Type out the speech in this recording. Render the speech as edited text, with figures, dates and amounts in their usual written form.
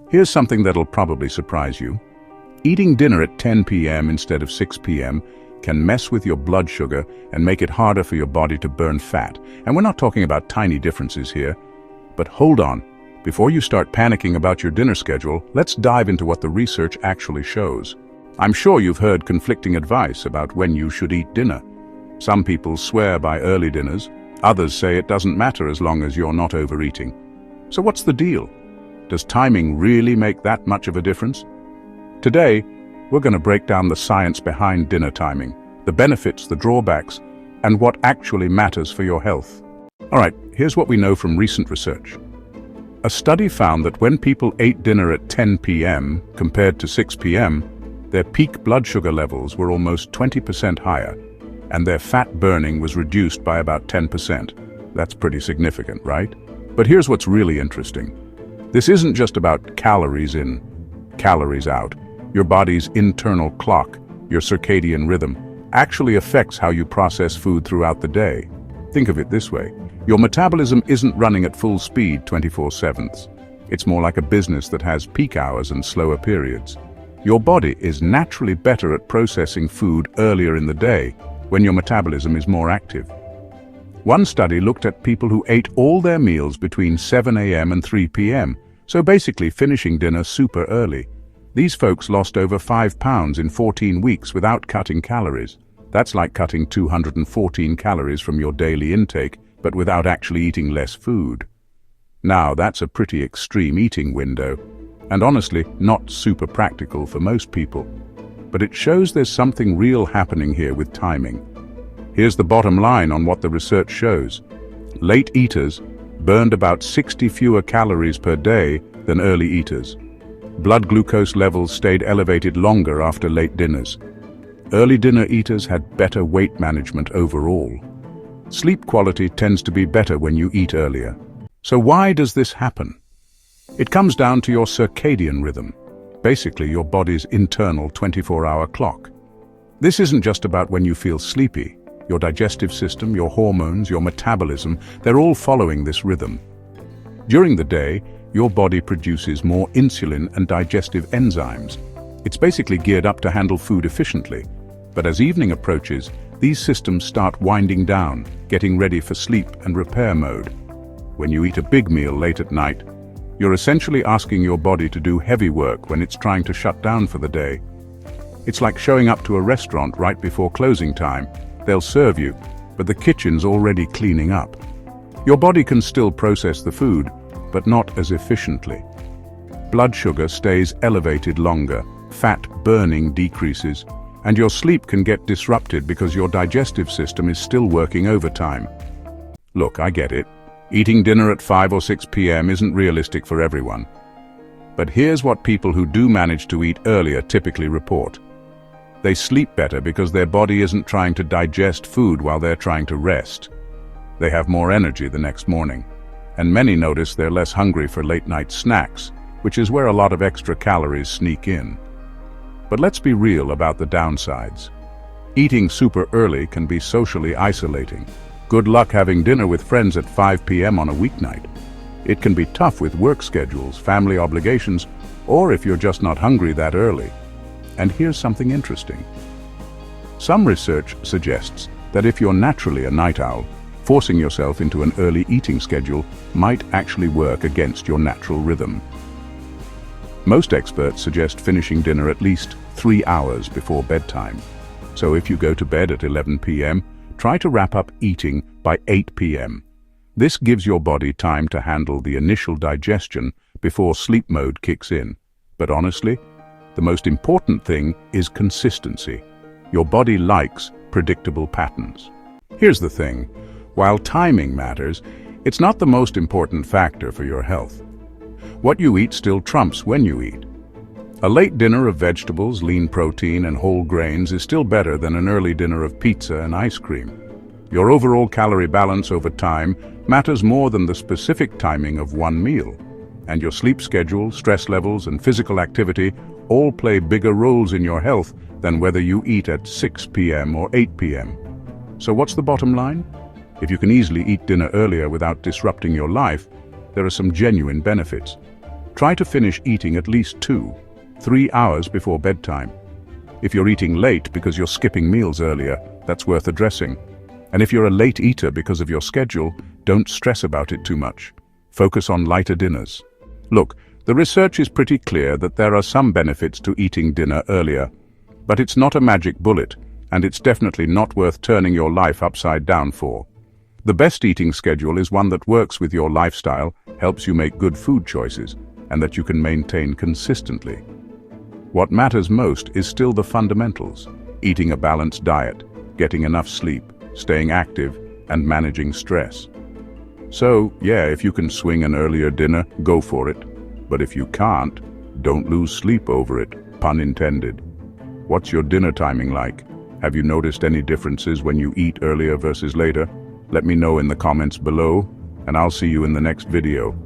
Here's something that'll probably surprise you. Eating dinner at 10 p.m. instead of 6 p.m. can mess with your blood sugar and make it harder for your body to burn fat. And we're not talking about tiny differences here. But hold on. Before you start panicking about your dinner schedule, let's dive into what the research actually shows. I'm sure you've heard conflicting advice about when you should eat dinner. Some people swear by early dinners. Others say it doesn't matter as long as you're not overeating. So what's the deal? Does timing really make that much of a difference? Today, we're going to break down the science behind dinner timing, the benefits, the drawbacks, and what actually matters for your health. All right, here's what we know from recent research. A study found that when people ate dinner at 10 p.m. compared to 6 p.m., their peak blood sugar levels were almost 20% higher, and their fat burning was reduced by about 10%. That's pretty significant, right? But here's what's really interesting. This isn't just about calories in, calories out. Your body's internal clock, your circadian rhythm, actually affects how you process food throughout the day. Think of it this way. Your metabolism isn't running at full speed 24/7. It's more like a business that has peak hours and slower periods. Your body is naturally better at processing food earlier in the day, when your metabolism is more active. One study looked at people who ate all their meals between 7 a.m. and 3 p.m., so basically finishing dinner super early. These folks lost over 5 pounds in 14 weeks without cutting calories. That's like cutting 214 calories from your daily intake, but without actually eating less food. Now, that's a pretty extreme eating window, and honestly, not super practical for most people. But it shows there's something real happening here with timing. Here's the bottom line on what the research shows. Late eaters burned about 60 fewer calories per day than early eaters. Blood glucose levels stayed elevated longer after late dinners. Early dinner eaters had better weight management overall. Sleep quality tends to be better when you eat earlier. So why does this happen? It comes down to your circadian rhythm, basically your body's internal 24-hour clock. This isn't just about when you feel sleepy. Your digestive system, your hormones, your metabolism, they're all following this rhythm. During the day, your body produces more insulin and digestive enzymes. It's basically geared up to handle food efficiently. But as evening approaches, these systems start winding down, getting ready for sleep and repair mode. When you eat a big meal late at night, you're essentially asking your body to do heavy work when it's trying to shut down for the day. It's like showing up to a restaurant right before closing time. They'll serve you, but the kitchen's already cleaning up. Your body can still process the food, but not as efficiently. Blood sugar stays elevated longer, fat burning decreases, and your sleep can get disrupted because your digestive system is still working overtime. Look, I get it. Eating dinner at 5 or 6 p.m. isn't realistic for everyone. But here's what people who do manage to eat earlier typically report. They sleep better because their body isn't trying to digest food while they're trying to rest. They have more energy the next morning. And many notice they're less hungry for late-night snacks, which is where a lot of extra calories sneak in. But let's be real about the downsides. Eating super early can be socially isolating. Good luck having dinner with friends at 5 p.m. on a weeknight. It can be tough with work schedules, family obligations, or if you're just not hungry that early. And here's something interesting. Some research suggests that if you're naturally a night owl, forcing yourself into an early eating schedule might actually work against your natural rhythm. Most experts suggest finishing dinner at least 3 hours before bedtime. So if you go to bed at 11 p.m., try to wrap up eating by 8 p.m. This gives your body time to handle the initial digestion before sleep mode kicks in. But honestly, the most important thing is consistency. Your body likes predictable patterns. Here's the thing. While timing matters, it's not the most important factor for your health. What you eat still trumps when you eat. A late dinner of vegetables, lean protein, and whole grains is still better than an early dinner of pizza and ice cream. Your overall calorie balance over time matters more than the specific timing of one meal. And your sleep schedule, stress levels, and physical activity all play bigger roles in your health than whether you eat at 6 p.m. or 8 p.m. So what's the bottom line? If you can easily eat dinner earlier without disrupting your life, there are some genuine benefits. Try to finish eating at least 2-3 hours before bedtime. If you're eating late because you're skipping meals earlier, that's worth addressing. And if you're a late eater because of your schedule, don't stress about it too much. Focus on lighter dinners. Look, the research is pretty clear that there are some benefits to eating dinner earlier, but it's not a magic bullet, and it's definitely not worth turning your life upside down for. The best eating schedule is one that works with your lifestyle, helps you make good food choices, and that you can maintain consistently. What matters most is still the fundamentals: eating a balanced diet, getting enough sleep, staying active, and managing stress. So, yeah, if you can swing an earlier dinner, go for it. But if you can't, don't lose sleep over it, pun intended. What's your dinner timing like? Have you noticed any differences when you eat earlier versus later? Let me know in the comments below, and I'll see you in the next video.